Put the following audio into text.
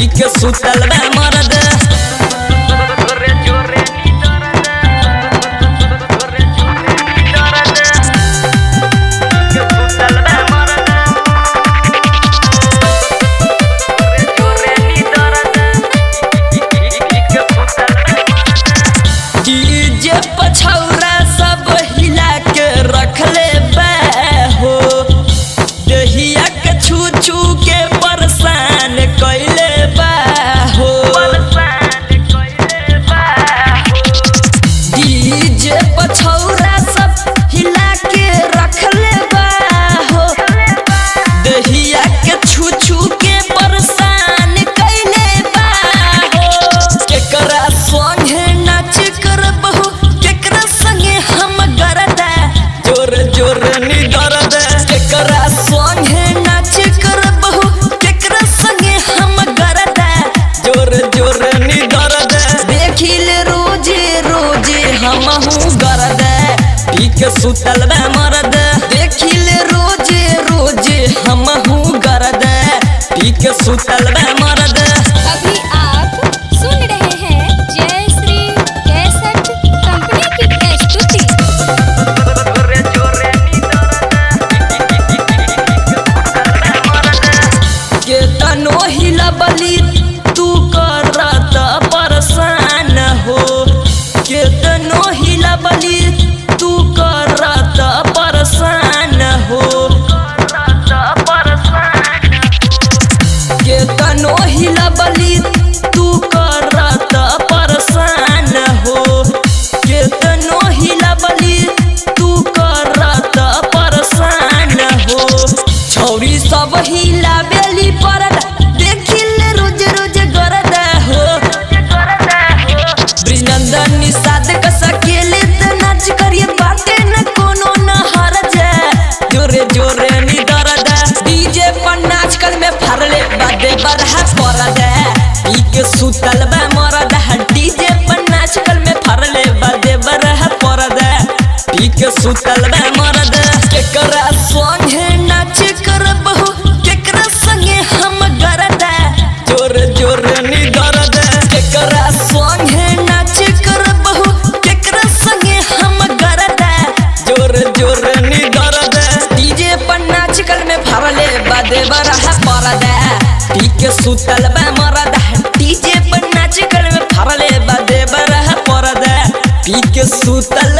पी के सुतल बा मरद डीजे पछौरा सब हिला के रखले बा हो दहिया के छू छू के परेशान कइले बा हो डीजे पछौरा सब हिला के रखले बा हो दहिया के छू छू के परेशान कइले बा हो केकरा संगे नाच करबहु केकरा संगे हम गरदा जोर जोर नी दर्द केकरा संगे नाच करबहु केकरा संगे हम गरदा जोर जोर नी दर्द देखिल रोजे रोजे हमहु गरदा पी के सुतल बा मरद देखिल रोजे रोजे हमहु गरदा पी के सुतल बा मरद। अभी आप सुन रहे हैं जय श्री कैसेट कंपनी की प्रस्तुति। केतनो हिलबली तू करत परेशान हो केतनो हिलबली तू करत परेशान हो केतनो हिलबली तू करत परेशान हो केतनो हिलबली तू करत परेशान हो छौरी सब हिलाबेली परद देखिल रोज रोज गरद हो ब्रिनंदन निषाद कस अकेले त नाच करिए बाटे न कोनो न हर जाए जोरे जोरे नी दर्द डीजे पर नाच कर में फरले बादे बरहा परद पी के सुतल बा मरद डीजे पर नाच कर में फरले बादे बरहा परद पी के सुतल बा मरद केकरा संगे नाच करबहु केकरा संगे हम गरदा जोर जोर नी दर्द केकरा संगे नाच करबहु केकरा संगे हम गरदा जोर जोर नी दर्द डीजे पर नाच कर में फरले बादे बरहा परदा पी के सुतल बा मरद डीजे पर नाच कर में फरले बादे बरहा परदा पी के सुतल